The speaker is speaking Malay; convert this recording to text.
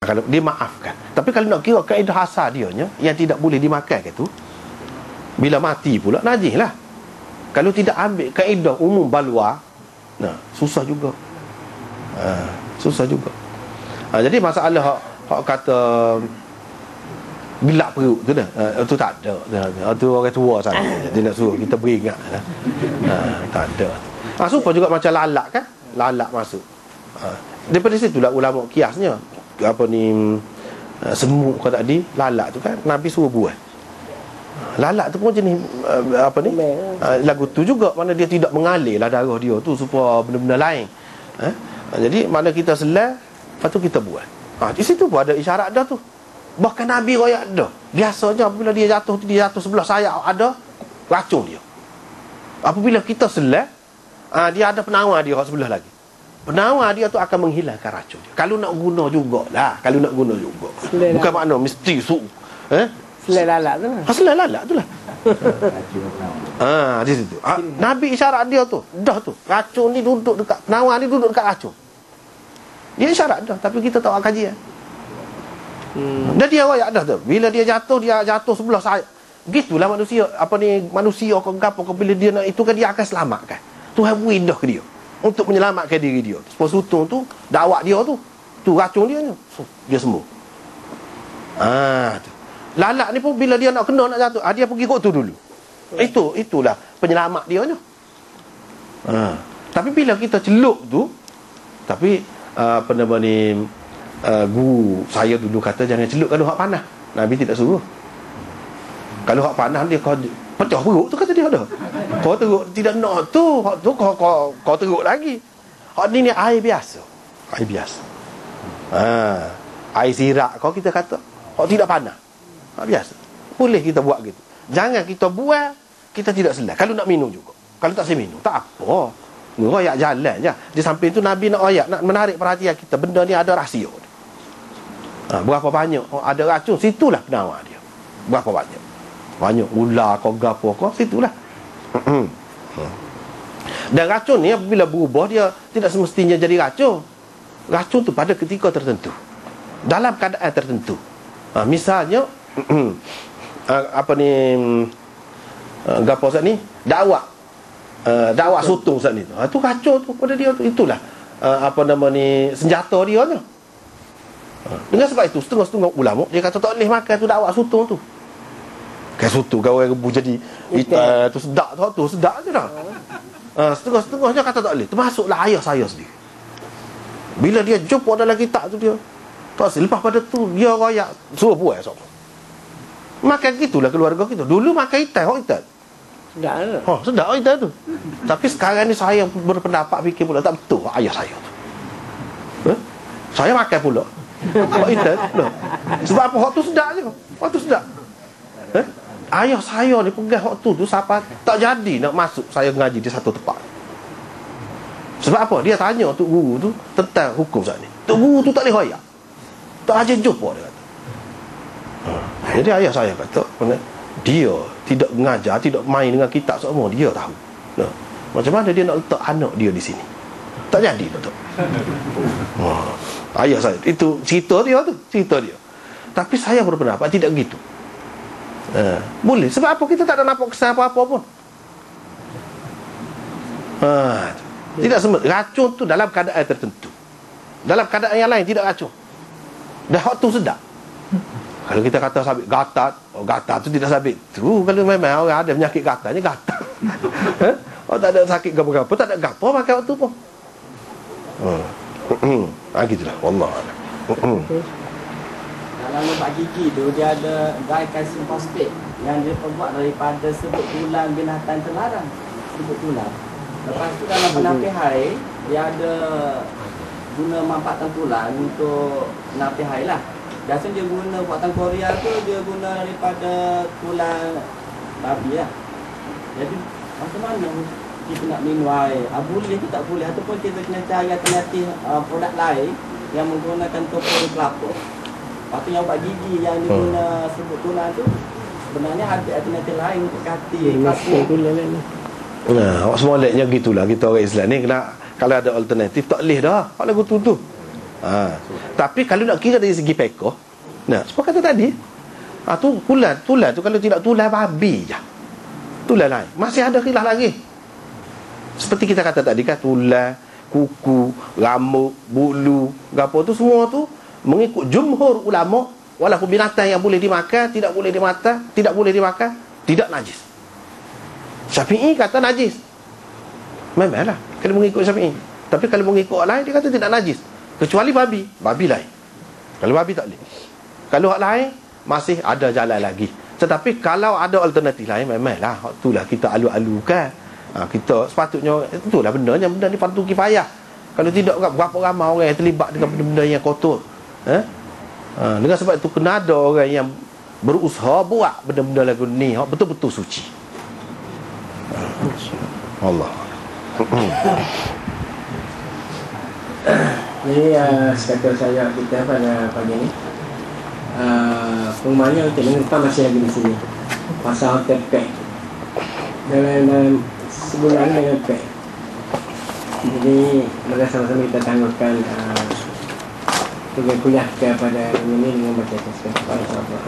Kalau dia maafkan. Tapi kalau nak kira kaedah asal dia yang tidak boleh dimakan ke tu, bila mati pula najis lah. Kalau tidak ambil kaedah umum balwa, susah juga. Susah juga. Jadi masalah hak kata gelap perut tu dah, tu tak ada. Tu orang tua sana dia nak suruh kita beringat lah. Tak ada. Supaya juga macam lalak kan, lalak masuk. Daripada situlah ulama kiasnya semut kau tadi, lalak tu kan Nabi suruh buat. Lalak tu pun jenis lagu tu juga, mana dia tidak mengalir lah darah dia tu supaya benda-benda lain. Jadi mana kita selai, lepas tu kita buat. Di situ pun ada isyarat dah tu. Bahkan Nabi royak dah. Biasanya apabila dia jatuh sebelah sayap ada racun dia. Apabila kita selai, dia ada penawar dia sebelah lagi. Penawar dia tu akan menghilangkan racun dia. Kalau nak guna jugalah. Bukan makna mesti selai lalak tu lah. Selai lalak tu lah. Di situ. Nabi isyarat dia tu. Dah tu. Racun ni duduk dekat, penawar ni duduk dekat racun. Dia isyarat dah. Tapi kita tak kajian. Dan dia royak dah tu. Bila dia jatuh sebelah sayap. Begitulah manusia. Manusia kau gapo kau, bila dia nak itu kan, dia akan selamatkan. Tuhan beri dah ke dia untuk menyelamatkan diri dia. Supaya sutong tu dakwah dia tu racun dia ni, dia sembuh. Tu. Lalak ni pun bila dia nak kena, nak jatuh, dia pergi kot tu dulu. Itulah penyelamat dia ni. Tapi bila kita celup tu, tapi guru saya dulu kata jangan celup kalau hak panas. Nabi tidak suruh. Kalau hak panas dia kau pecah perut tu, kata dia ada. Kau teruk tidak nak tu, hak tu kau teruk lagi. Hak ni air biasa. Air biasa. Air sirak kau kita kata. Hak tidak panas. Hak biasa. Boleh kita buat gitu. Jangan kita buat kita tidak selai. Kalau nak minum juga. Kalau tak saya minum, tak apa. Royak jalan je. Di samping tu Nabi nak royak, nak menarik perhatian kita. Benda ni ada rahsia. Berapa banyak ada racun, situlah penawar dia. Berapa banyak ular kau gapo kau, situlah. Dan racun ni apabila berubah, dia tidak semestinya jadi racun. Racun tu pada ketika tertentu, dalam keadaan tertentu. Misalnya gapo Ustaz ni, dakwah sutong Ustaz ni tu. Tu racun tu pada dia tu. Itulah senjata dia tu. Dengan sebab itu setengah-setengah ulama dia kata tak boleh makan tu dakwah sutong tu. Kan soto kau orang rebus jadi hitam tu sedap je dah. Setengah-setengahnya kata tak boleh. Termasuklah ayah saya sendiri. Bila dia jumpa dalam kitab tu dia tak lepas pada tu dia royak suruh buat sok. Makan gitulah keluarga kita. Dulu makan hitam, hitam. Sedap ke? Sedap hitam tu. Tapi sekarang ni saya berpendapat fikir pula tak betul ayah saya tu. Saya makan pula. Hitam pula. Sebab apa hak tu sedap je. Hak tu sedap. Ayah saya ni pegang hak tu sampai tak jadi nak masuk saya ngaji di satu tempat. Sebab apa? Dia tanya tok guru tu tentang hukum saat ni. Tok guru tu tak boleh royak. Tak aja jumpa dia kata. Jadi ayah saya kata dia tidak mengajar, tidak main dengan kitab semua, dia tahu. Macam mana dia nak letak anak dia di sini? Tak jadi betul. Ayah saya itu cerita dia. Tapi saya berpendapat tidak begitu. Boleh. Sebab apa? Kita tak ada nampak kesan apa-apa pun. Tidak semua. Racun tu dalam keadaan tertentu. Dalam keadaan yang lain tidak racun. Dah hak tu sedap. Kalau kita kata sabit gatal, gatal tu tidak sabit. Tu kalau memang orang ada penyakit gatalnya gatal. Tak ada sakit gapo-gapo, tak ada gapo makan waktu pun. Gitulah. Wallah. Dalam lubang gigi tu dia ada dikalsium fosfat yang dia perbuat daripada sebut tulang binatang terlarang. Sebut tulang. Lepas tu dalam penapihai dia ada guna manfaatan tulang untuk penapihai lah. Biasanya dia guna buatan Korea tu, dia guna daripada tulang babi lah. Jadi macam mana kita nak minum air? Boleh ke tak boleh? Ataupun kita kena cari alternatif produk lain yang menggunakan tepung kelapa. Lepas tu yang ubat gigi yang dia guna sebut tulang tu, sebenarnya ada alternatif lain untuk kati awak semua lihatnya gitulah. Kita orang Islam ni kena, kalau ada alternatif tak boleh dah. Hak lagu tu Tapi kalau nak kira dari segi pekoh, nah, seperti kata tadi, tu tulan tu kalau tidak tulan babi je. Tulan lain. Masih ada khilaf lagi. Seperti kita kata tadi kan, tulan, kuku, rambut, bulu, gapo tu semua tu mengikut jumhur ulama, walaupun binatang yang boleh dimakan, tidak boleh dimakan, tidak najis. Syafi'i kata najis. Memanglah kalau mengikut Syafi'i. Tapi kalau mengikut orang lain, dia kata tidak najis. Kecuali babi lain. Kalau babi tak boleh. Kalau hak lain masih ada jalan lagi. Tetapi kalau ada alternatif lain, memanglah itulah kita alu-alukan. Kita sepatutnya itulah benda ni fardu kifayah. Kalau tidak, berapa ramai orang yang terlibat dengan benda-benda yang kotor. Dengan sebab itu kena ada orang yang berusaha buat benda-benda lagu ni betul-betul suci. Allah. Jadi sekadar saya kita pada pagi ni pengumumannya untuk mengetahui masih lagi di sini pasal tepek dalam sebulan dengan tepek. Jadi mari sama-sama kita tangguhkan tugas kuliah kepada ini dengan baca teks kepada Allah.